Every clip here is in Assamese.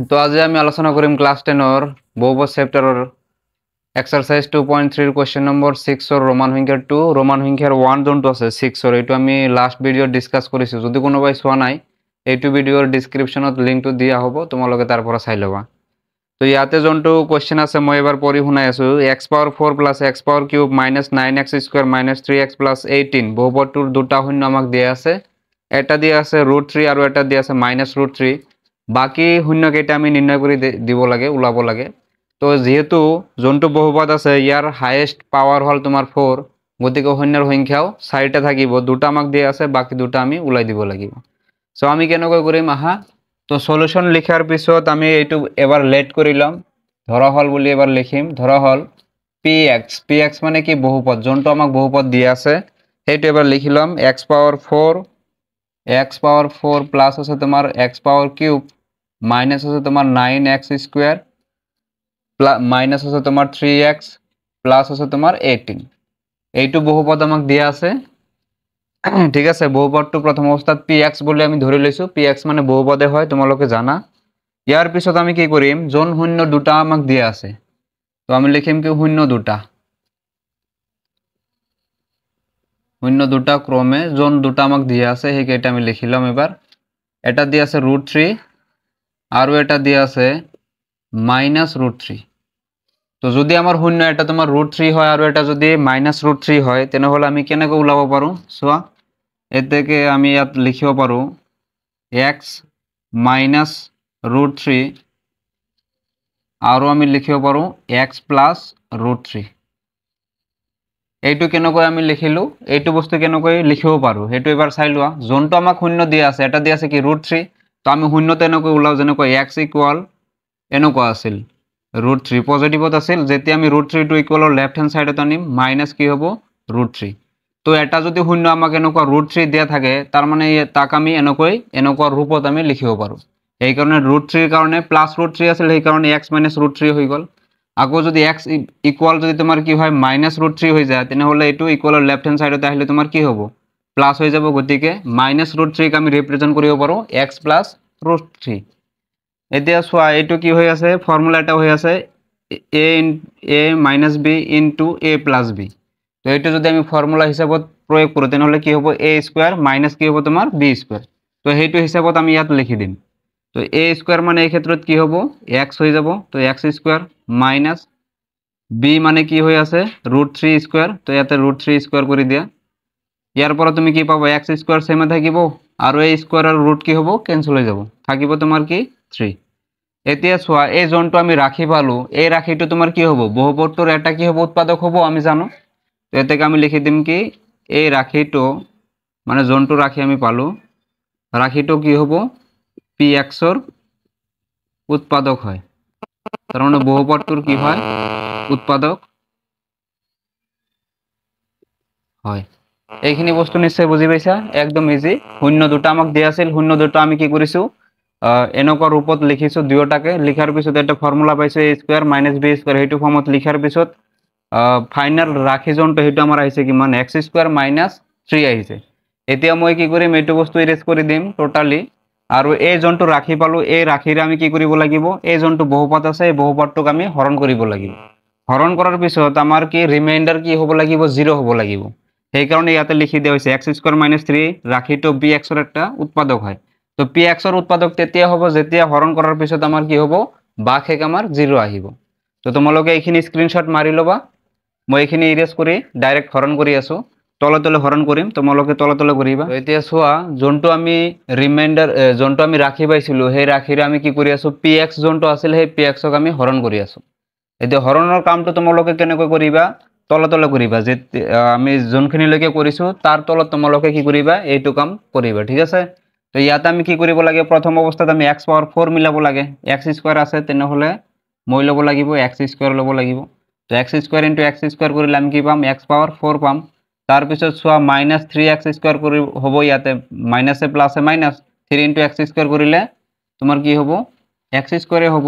তো আজি আমি আলোচনা কৰিম ক্লাছ 10 ৰ বহুপদ চেপ্টাৰৰ এক্সাৰসাইজ 2.3 ৰ কোৱেশ্চন নম্বৰ 6 ৰ ৰোমান সংখ্যাৰ 2 ৰোমান সংখ্যাৰ 1 যোনটো আছে 6 ৰ এইটো আমি লাষ্ট ভিডিঅ'ত ডিসকাস কৰিছো যদি কোনোবাই চোৱা নাই এইটো ভিডিঅ'ৰ ডেসক্ৰিপচনত লিংকটো দিয়া হ'ব তোমালোকে তাৰ পৰা চাই লবা তো ইয়াতে যোনটো কোৱেশ্চন আছে মই এবাৰ পঢ়ি শুনাই আছো x power 4 plus x power cube minus 9x square minus 3x plus 18 বহুপদটোৰ দুটা শূন্য আমাক দিয়া আছে এটা দিয়া আছে √3 আৰু এটা দিয়া আছে -√3 বাকি শূন্য কেইটা আমি নিৰ্ণয় কৰি দিব লাগে উলাব লাগে তো যেহেতু যোনটো বহুপদ আছে ইয়াৰ হাইয়েস্ট পাৱাৰ হল তোমাৰ 4 গতিকে শূন্যৰ সংখ্যাও 4টা থাকিব দুটা আমাক দিয়া আছে বাকি দুটা আমি উলাই দিব লাগিব সো আমি কেনেকৈ কৰিম আহা তো সলিউশন লিখাৰ পিছত আমি এইটো এবাৰ লেট কৰি লম ধৰা হল বুলি এবাৰ লিখিম ধৰা হল px মানে কি বহুপদ যোনটো আমাক বহুপদ দিয়া আছে সেইটো এবাৰ লিখি লম x পাৱাৰ 4 প্লাস আছে তোমাৰ x পাৱাৰ কিউব माइनस আছে তোমার 9x স্কয়ার মাইনাস আছে তোমার 3x প্লাস আছে তোমার 18 এইটো বহুপদ আমাক দিয়া আছে ঠিক আছে বহুপদটো প্ৰথম অৱস্থাত px বুলি আমি ধৰি লৈছো px মানে বহুপদে হয় তোমালোকে জানা ইয়াৰ পিছত আমি কি কৰিম জন শূন্য দুটা আমাক দিয়া আছে তো আমি লিখিম কি শূন্য দুটা ক্রমে জন দুটা আমাক দিয়া আছে হেইকেটা আমি লিখিলাম এবাৰ এটা দিয়া আছে √3 আৰু এটা দিয়া আছে -√3 তো যদি আমাৰ শূন্য এটা তোমাৰ √3 হয় আৰু এটা যদি -√3 হয় তেনেহলে আমি কেনেকৈ উলাব পাৰো সোৱা এতেকে আমি ইয়াত লিখিব পাৰো x -√3 আৰু আমি লিখিব পাৰো x +√3 এইটো কেনেকৈ আমি লিখিলো এইটো বস্তু কেনেকৈ লিখিব পাৰো হেতু এবাৰ চাই লোৱা যোনটো আমাক শূন্য দিয়া আছে এটা দিয়া আছে কি √3 তো আমি শূন্য তেনেকৈ উলাও যেনেকৈ x ইকুয়াল এনেকুৱা আছিল √3 পজিটিভত আছিল যেতিয়া আমি √3 টু ইকুয়ালৰ লেফট হ্যান্ড সাইডত আনিম মাইনাস কি হ'ব √3 তো এটা যদি শূন্য আমাক এনেকুৱা √3 দিয়া থাকে তাৰ মানে তাক আমি এনেকুৱা ৰূপত আমি লিখিব পাৰো এই কাৰণে √3 ৰ কাৰণে +√3 আছিল এই কাৰণে x -√3 হৈ গল আকৌ যদি x ইকুয়াল যদি তোমাৰ কি হয় -√3 হৈ যায় তেনেহলে এটো ইকুয়ালৰ লেফট হ্যান্ড সাইডত আহিলে তোমাৰ কি হ'ব প্লাস হৈ যাব গতিকে -√3 ক আমি ৰিপ্ৰেজেন্ট কৰিব পাৰো x +√3 এতিয়া সোয়া এটো কি হৈ আছে ফর্মুলা এটা হৈ আছে a - b * a + b তো এটো যদি আমি ফর্মুলা হিসাবত প্রয়োগ কৰো তেনেহলে কি হ'ব a স্কয়াৰ মাইনাস কি হ'ব তোমাৰ b স্কয়ার তো হেইটো হিসাবত আমি ইয়াত লিখি দিম তো a স্কয়ার মানে এই ক্ষেত্ৰত কি হ'ব x হৈ যাব তো x স্কয়ার মাইনাস b মানে কি হৈ আছে √3 স্কয়ার তো ইয়াতে √3 স্কয়ার কৰি দিয়া ইয়াৰ পৰা তুমি কি পাবা x স্কয়াৰ সেমে থাকিব আৰু a স্কয়াৰ আৰু ৰুট কি হ'ব ক্যান্সেল হৈ যাব থাকিব তোমাৰ কি 3 এতিয়া সোয়া এই জনটো আমি ৰাখি পালো এই ৰাখিটো তোমাৰ কি হ'ব বহুপদটোৰ এটা কি হ'ব উৎপাদক হ'ব আমি জানো তো এতেকে আমি লিখি দিম কি এই রাখিটো মানে জনটো রাখি আমি পালো রাখিটো কি হ'ব px ৰ উৎপাদক হয় তাৰ মানে বহুপদটোৰ কি হয় উৎপাদক হয় এইখিনি বস্তু নিশ্চয় বুজি পাইছা একদম ইজি শূন্য দুটা আমাক দিয়া আছিল শূন্য দুটা আমি কি কৰিছো এনেকুৱা ৰূপত লিখিছো দুয়োটাকে লিখাৰ পিছত এটা ফৰ্মুলা পাইছো a স্কয়াৰ - b স্কয়াৰ হেতু ফৰ্মত লিখাৰ পিছত ফাইনাল ৰাখি জনটো হেতু আমাৰ আহিছে কিমান x স্কয়াৰ - 3 আহিছে এতিয়া মই কি কৰিম এইটো বস্তু ইৰেজ কৰি দিম টোটালি আৰু এই জনটো ৰাখি পালো এই ৰাখিৰে আমি কি কৰিব লাগিব এই জনটো বহুপদ আছে এই বহুপদটোক আমি হৰণ কৰিব লাগিব হৰণ কৰাৰ পিছত আমাৰ কি ৰিমাইন্ডাৰ কি হ'ব লাগিব 0 হ'ব লাগিব সেই কাৰণে ইয়াতে লিখি দিয়া হৈছে x স্কয়াৰ - 3 ৰাখিটো px ৰ একটা উৎপাদক হয় তো px ৰ উৎপাদক তেতিয়া হ'ব যেতিয়া হৰণ কৰাৰ পিছত আমাৰ কি হ'ব বাখেক আমাৰ 0 আহিব তো তোমালোকে এইখিনি স্ক্ৰিনশ্বট মাৰি লবা মই এইখিনি ইৰেজ কৰি ডাইৰেক্ট হৰণ কৰি আছো তলে হৰণ কৰিম তোমালোকে তলে কৰিবা এতিয়া সোয়া জনটো আমি ৰিমাইন্ডাৰ জনটো আমি ৰাখি পাইছিলো সেই ৰাখিৰে আমি কি কৰি আছো px জনটো আছিল সেই px ক আমি হৰণ কৰি আছো এতিয়া হৰণৰ কামটো তোমালোকে কেনেকৈ কৰিবা তলে কৰিবা যে আমি জনখিনি লৈকে কৰিছো তাৰ তলত তোমালোকে কি কৰিবা এইটো কাম কৰিবা ঠিক আছে তো ইয়াতে আমি কি কৰিব লাগে প্ৰথম অৱস্থাত আমি x পাৱাৰ 4 মিলাব লাগে x স্কয়ার আছে তেনেহলে মই লব লাগিব x স্কয়ার লব লাগিব তো x স্কয়ার * x স্কয়ার কৰিলে আমি কি পাম x পাৱাৰ 4 পাম তাৰ পিছত সোয়া -3x স্কয়াৰ কৰি হ'ব ইয়াতে মাইনাসে প্লাসে মাইনাস 3 * x স্কয়াৰ কৰিলে তোমাৰ কি হ'ব x স্কয়াৰে হ'ব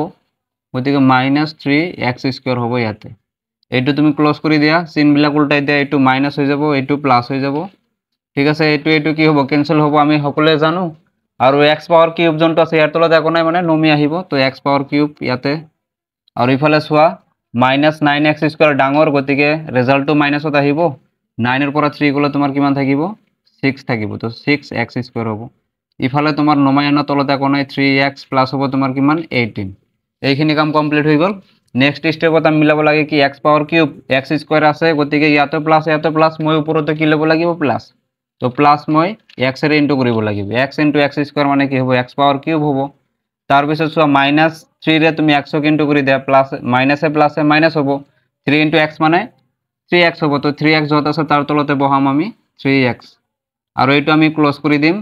গতিকে -3x স্কয়াৰ হ'ব ইয়াতে এইটো তুমি ক্লোজ কৰি দিয়া চিন বিলাক উল্টাই দিয়া এইটো মাইনাস হৈ যাব এইটো প্লাস হৈ যাব ঠিক আছে এইটো কি হ'ব ক্যান্সেল হ'ব আমি সকলোৱে জানো আৰু এক্স পাৱাৰ কিউব যোনটো আছে ইয়াৰ তলত একো নাই মানে নমি আহিব তো এক্স পাৱাৰ কিউব ইয়াতে আৰু ইফালে চোৱা -9x² ডাঙৰ গতিকে ৰিজাল্টটো মাইনাছত আহিব 9 ৰ পৰা 3 গলে তোমাৰ কিমান থাকিব 6 থাকিব তো 6x² হ'ব ইফালে তোমাৰ নমাই আনা তলত একো নাই 3x প্লাস হ'ব তোমাৰ কিমান 18 এইখিনি কাম কমপ্লিট হৈ গল নেক্সট স্টেপত আমি মিলাব লাগে কি x পাৱাৰ কিউব x² আছে গতিকে ইয়াতে প্লাস মই ওপৰতে কি ল'ব লাগিব প্লাস তো প্লাস মই x এৰ ইনটু কৰিব লাগিব x * x² মানে কি হ'ব x পাৱাৰ কিউব হ'ব তাৰ পিছত চোৱা -3 ৰে তুমি x ক ইনটু কৰি দিয়া প্লাস মাইনাসে প্লাসে মাইনাস হ'ব 3 * x মানে 3x হ'ব তো 3x যত আছে তার তলতে বহাম আমি 3x আৰু এইটো আমি ক্লোজ কৰি দিম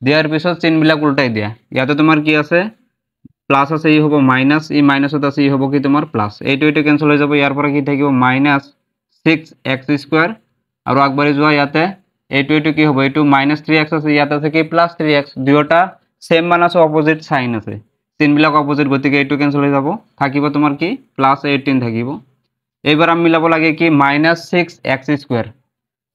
দিয়াৰ পিছত চিহ্নবিলাক উল্টাই দিয়া ইয়াতে তোমাৰ কি আছে প্লাস আছে ই হ'ব মাইনাস ই মাইনাসত আছে ই হ'ব কি তোমাৰ প্লাস এইটো ক্যান্সেল হৈ যাব ইয়াৰ পৰা কি থাকিব -6x² আৰু আগবাঢ়ি যোৱা ইয়াতে এইটো কি হ'ব এইটো -3x আছে ইয়াতে আছে কি +3x দুয়োটা সেম মান আছে অপোজিট সাইন আছে চিহ্নবিলাক অপোজিট গতিকে এইটো ক্যান্সেল হৈ যাব থাকিব তোমাৰ কি +18 থাকিব এবাৰ আমি মিলাব লাগে কি -6x²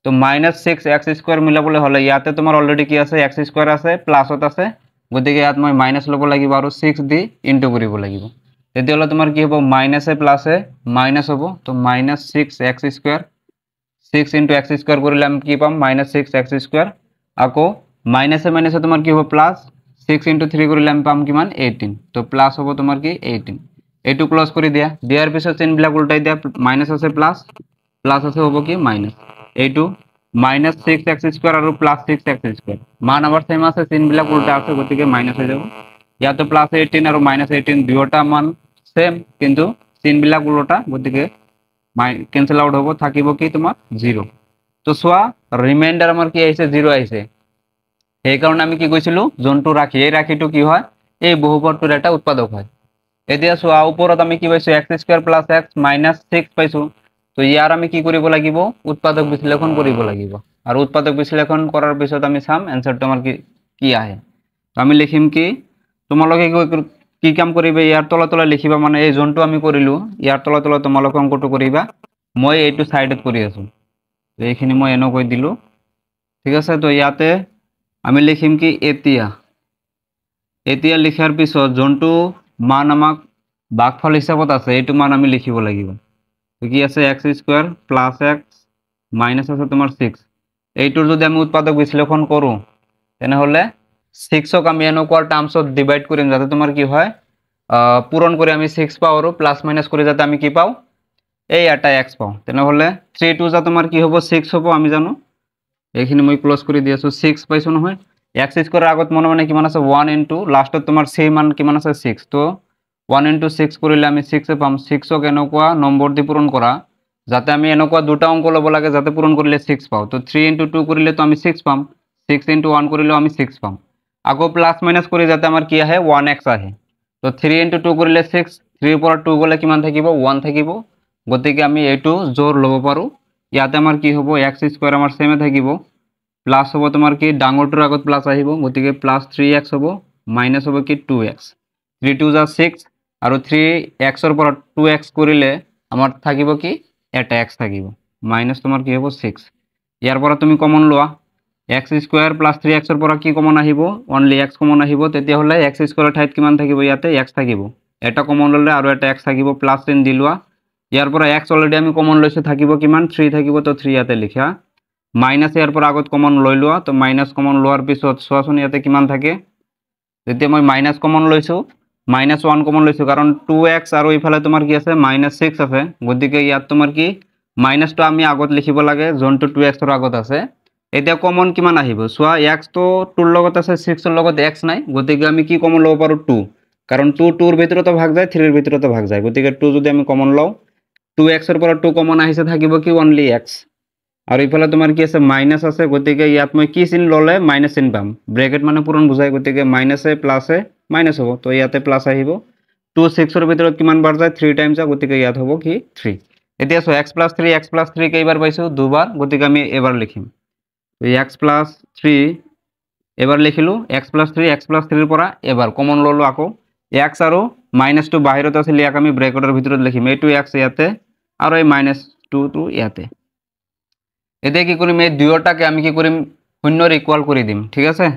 তো -6x² মিলাবলৈ হলে ইয়াতে তোমাৰ অলৰেডি কি আছে x² আছে প্লাসত আছে গতিকে ইয়াত মই মাইনাস লব লাগিব আৰু 6 দি ইনটু কৰিব লাগিব তেতিয়াহলে তোমাৰ কি হ'ব মাইনাসে প্লাসে মাইনাস হ'ব তো -6x² 6 * x² কৰিলে আমি কি পাম -6x² আকৌ মাইনাসে মাইনাসে তোমাৰ কি হ'ব প্লাস 6 * 3 কৰিলে আমি পাম কিমান 18 তো প্লাস হ'ব তোমাৰ কি 18 এইটো ক্লোজ কৰি দিয়া দিয়াৰ পিছত চিহ্নবিলাক উল্টাই দিয়া মাইনাস আছে প্লাস প্লাস আছে হ'ব কি মাইনাস এইটো -6x² আৰু +6x² মান আমাৰ সেম আছে চিহ্নবিলাক উল্টা আছে গতিকে মাইনাস হৈ যাব ইয়াতে +18 আৰু -18 দুয়োটা মান সেম কিন্তু চিহ্নবিলাক উল্টা গতিকে ক্যান্সেল আউট হ'ব থাকিব কি তোমাৰ 0 তো চোৱা ৰিমাইন্ডাৰ আমাৰ কি আহিছে 0 আহিছে এই কাৰণে আমি কি কৈছিলো যোনটো ৰাখি এই ৰাখিটো কি হয় এই বহুপদটোৰ এটা উৎপাদক হয় এতিয়া চোৱা ওপৰত আমি কি পাইছো x² + x - 6 পাইছো তো ইয়াৰ আমি কি কৰিব লাগিব উৎপাদক বিশ্লেষণ কৰিব লাগিব আৰু উৎপাদক বিশ্লেষণ কৰাৰ পিছত আমি চাম এনসাৰটো আমাৰ কি আহে তো আমি লিখিম কি তোমালোকে কি কাম কৰিবা ইয়াৰ তলে লিখিবা মানে এই যোনটো আমি কৰিলো ইয়াৰ তলে তোমালোকে অঙ্কটো কৰিবা মই এইটো সাইডত কৰি আছো তো এইখিনি মই এনো কৈ দিলো ঠিক আছে তো ইয়াতে আমি লিখিম কি এতিয়া লিখাৰ পিছত যোনটো মান আমাক ভাগফল হিসাবত আছে এইটো মান আমি লিখিব লাগিব তো কি আছে x² + x মাইনাস আছে তোমাৰ 6 এইটোৰ যদি আমি উৎপাদক বিশ্লেষণ কৰো তেনে হলে 6ক আমি এনেকুৱা টাৰ্মছত ডিভাইড কৰিম যাতে তোমাৰ কি হয় পূৰণ কৰি আমি 6 পাও আৰু প্লাস মাইনাস কৰি যাতে আমি কি পাও এই এটা x পাও তেনে হলে 3 2 যা তোমাৰ কি হ'ব 6 হ'ব আমি জানো এইখিনি মই ক্লোজ কৰি দি আছো 6 পাইছো নহয় x² আগত মনে কিমান আছে 1 ইনটু লাস্টত তোমাৰ সেই মান কিমান আছে 6 তো 1 * 6 কৰিলে আমি 6 এ পাম 6ক এনেকুৱা নম্বৰ দি পূৰণ কৰা যাতে আমি এনেকুৱা দুটা অঙ্ক লব লাগে যাতে পূৰণ কৰিলে 6 পাও তো 3 * 2 কৰিলে তো আমি 6 পাম 6 * 1 কৰিলেও আমি 6 পাম আকৌ প্লাস মাইনাস কৰি যাতে আমাৰ কি আহে 1x আহে তো 3 * 2 কৰিলে 6 3 পৰা 2 গলে কিমান থাকিব 1 থাকিব গতিকে আমি এইটো জোৰ লব পাৰো ইয়াতে আমাৰ কি হ'ব x² আমাৰ সেমে থাকিব প্লাস হ'ব তোমাৰ কি ডাঙৰটোৰ আগত প্লাস আহিব গতিকে +3x হ'ব মাইনাস হ'ব কি 2x 3 2 যা 6 আৰু 3x ৰ পৰা 2x কৰিলে আমাৰ থাকিব কি এটা x থাকিব মাইনাস তোমাৰ কি হ'ব 6 ইয়াৰ পৰা তুমি কমন লোৱা x² + 3x ৰ পৰা কি কমন আহিব অনলি x কমন আহিব তেতিয়া হলে x² ৰ ঠাইত কিমান থাকিব ইয়াতে x থাকিব এটা কমন ললে আৰু এটা x থাকিব প্লাস চিহ্ন দি লোৱা ইয়াৰ পৰা x অলৰেডি আমি কমন লৈছো থাকিব কিমান 3 থাকিব তো 3 ইয়াতে লিখা মাইনাস ইয়াৰ পৰা আগত কমন লৈ লোৱা তো মাইনাস কমন লোৱাৰ পিছত চোৱাচোন ইয়াতে কিমান থাকে যেতিয়া মই মাইনাস কমন লৈছো -1 কমন লৈছো কাৰণ 2x আৰু ইফালে তোমাৰ কি আছে -6 আছে গতিকে ইয়াত তোমাৰ কি মাইনাসটো আমি আগত লিখিব লাগে যোনটো 2x ৰ আগত আছে এতিয়া কমন কিমান আহিব চোৱা x তো 2 ৰ লগত আছে 6 ৰ লগত x নাই গতিকে আমি কি কমন লব পাৰো 2 কাৰণ 2 2 ৰ ভিতৰতে ভাগ যায় 3 ৰ ভিতৰতে ভাগ যায় গতিকে 2 যদি আমি কমন লও 2x ৰ পৰা 2 কমন আহিছে থাকিব কি অনলি x আৰু ইফালে তোমাৰ কি আছে মাইনাস আছে গতিকে ইয়াত মই কি চিহ্ন ললে মাইনাস চিহ্ন পাম ব্র্যাকেট মানে পূরণ বুঝায় গতিকে মাইনাসে প্লাসে মাইনাস হ'ব তো ইয়াতে প্লাস আহিব 2 6 ৰ ভিতৰত কিমান বাৰ যায় 3 টাইমছ যায় গতিকে ইয়াত হ'ব কি 3 এতিয়া সো x + 3 কেইবাৰ পাইছো দুবাৰ গতিকে আমি এবাৰ লিখিম তো x + 3 এবাৰ লিখিলো x + 3 ৰ পৰা এবাৰ কমন ললো আকৌ x আৰু মাইনাসটো বাহিৰত আছিল ইয়াক আমি ব্ৰ্যাকেটৰ ভিতৰত লিখিম এইটো x ইয়াতে আৰু এই -2 টো ইয়াতে এতিয়া কি কৰিম এই দুয়োটাকে আমি কি কৰিম শূন্যৰ ইকুয়াল কৰি দিম ঠিক আছে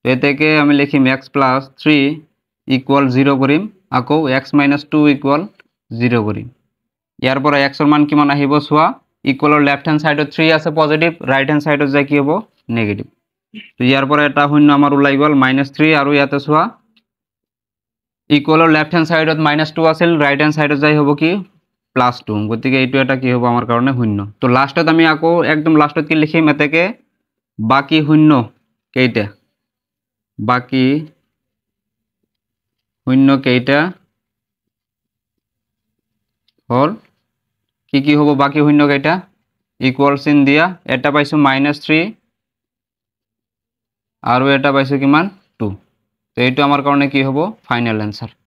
তো এ থেকে আমি লিখিম x প্লাস 3 ইকুয়াল 0 কৰিম আকৌ x মাইনাস 2 ইকুয়াল 0 কৰিম ইয়াৰ পৰা x ৰ মান কিমান আহিব চোৱা ইকুয়ালৰ লেফট হ্যান্ড সাইডত 3 আছে পজিটিভ ৰাইট হ্যান্ড সাইডত যাই কি হ'ব নেগেটিভ তো ইয়াৰ পৰা এটা শূন্য আমাৰ ওলাই গ'ল -3 আৰু ইয়াতে চোৱা ইকুয়ালৰ লেফট হ্যান্ড সাইডত -2 আছিল রাইট হ্যান্ড সাইডত যাই হ'ব কি +2 গতিকে এইটো এটা কি হ'ব আমাৰ কাৰণে শূন্য তো লাষ্টত আমি আকৌ একদম লাষ্টত কি লিখিম এতেকে বাকি শূন্য কেইটা বাকি শূন্য কেইটা হল কি হ'ব বাকি শূন্য কেইটা ইকুয়াল চিন দিয়া এটা পাইছো -3 আৰু এটা পাইছো কিমান 2 তো এইটো আমাৰ কাৰণে কি হ'ব ফাইনাল আনসাৰ